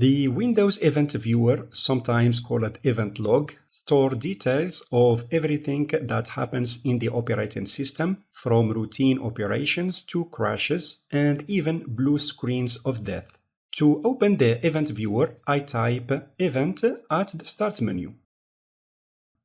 The Windows Event Viewer, sometimes called Event Log, stores details of everything that happens in the operating system, from routine operations to crashes and even blue screens of death. To open the Event Viewer, I type Event at the Start menu.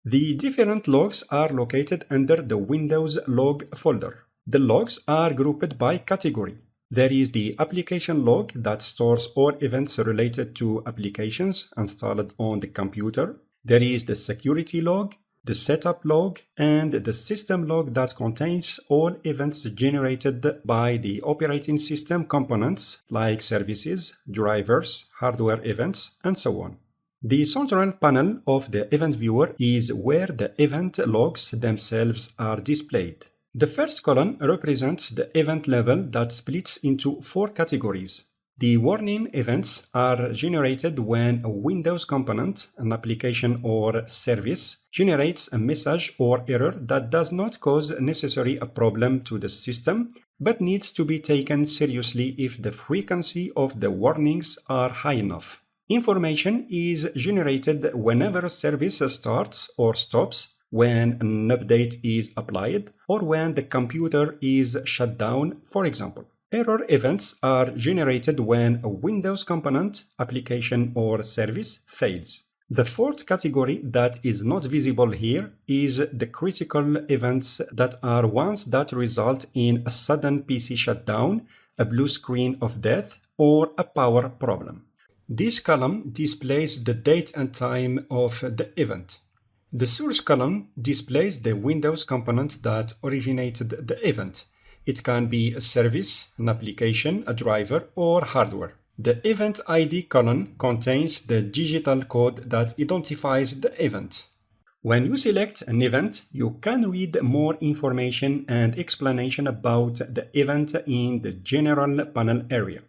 The different logs are located under the Windows Log folder. The logs are grouped by category. There is the application log that stores all events related to applications installed on the computer. There is the security log, the setup log, and the system log that contains all events generated by the operating system components like services, drivers, hardware events, and so on. The central panel of the event viewer is where the event logs themselves are displayed. The first column represents the event level that splits into 4 categories. The warning events are generated when a Windows component, an application or service, generates a message or error that does not cause necessarily a problem to the system, but needs to be taken seriously if the frequency of the warnings are high enough. Information is generated whenever a service starts or stops, when an update is applied, or when the computer is shut down, for example. Error events are generated when a Windows component, application, or service fails. The fourth category that is not visible here is the critical events that are ones that result in a sudden PC shutdown, a blue screen of death, or a power problem. This column displays the date and time of the event. The source column displays the Windows component that originated the event. It can be a service, an application, a driver, or hardware. The event ID column contains the digital code that identifies the event. When you select an event, you can read more information and explanation about the event in the General panel area.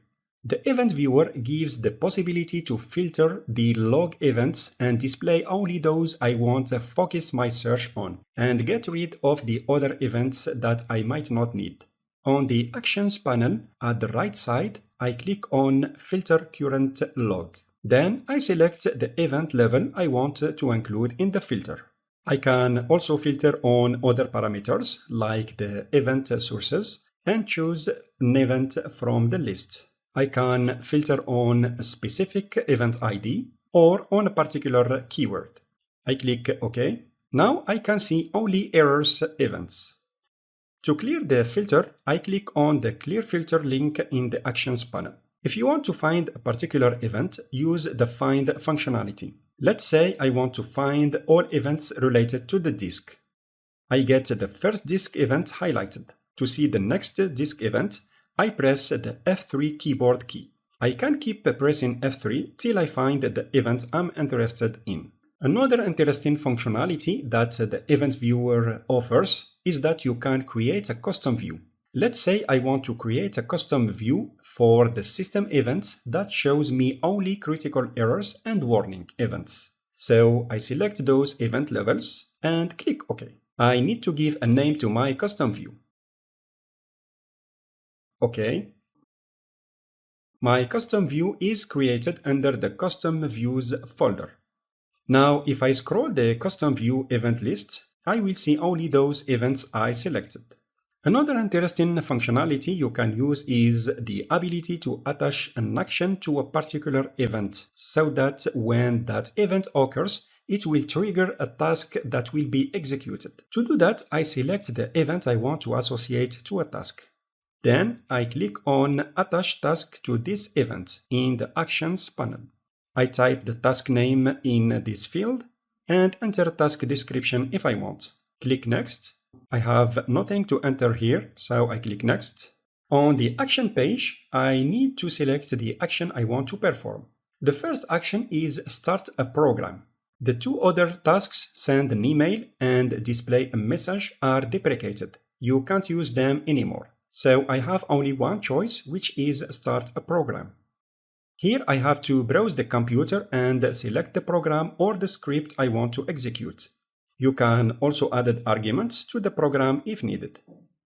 The Event Viewer gives the possibility to filter the log events and display only those I want to focus my search on, and get rid of the other events that I might not need. On the Actions panel at the right side, I click on Filter Current Log. Then I select the event level I want to include in the filter. I can also filter on other parameters like the event sources and choose an event from the list. I can filter on a specific event ID or on a particular keyword. I click OK. Now I can see only errors events. To clear the filter, I click on the Clear Filter link in the Actions panel. If you want to find a particular event, use the Find functionality. Let's say I want to find all events related to the disk. I get the first disk event highlighted. To see the next disk event, I press the F3 keyboard key. I can keep pressing F3 till I find the event I'm interested in. Another interesting functionality that the Event Viewer offers is that you can create a custom view. Let's say I want to create a custom view for the system events that shows me only critical errors and warning events. So I select those event levels and click OK. I need to give a name to my custom view. OK. My custom view is created under the Custom Views folder. Now, if I scroll the Custom View event list, I will see only those events I selected. Another interesting functionality you can use is the ability to attach an action to a particular event, so that when that event occurs, it will trigger a task that will be executed. To do that, I select the event I want to associate to a task. Then I click on Attach Task to this event in the Actions panel. I type the task name in this field and enter task description if I want. Click Next. I have nothing to enter here, so I click Next. On the action page, I need to select the action I want to perform. The first action is Start a program. The 2 other tasks, Send an email and Display a message, are deprecated. You can't use them anymore. So I have only one choice, which is Start a program. Here I have to browse the computer and select the program or the script I want to execute. You can also add arguments to the program if needed.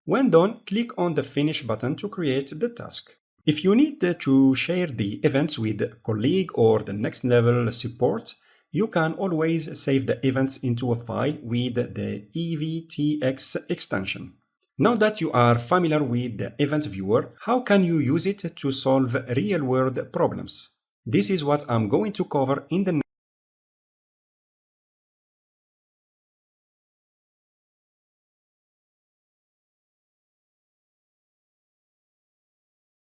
When done, click on the Finish button to create the task. If you need to share the events with a colleague or the next level support, you can always save the events into a file with the EVTX extension. Now that you are familiar with the event viewer, how can you use it to solve real-world problems? This is what I'm going to cover in the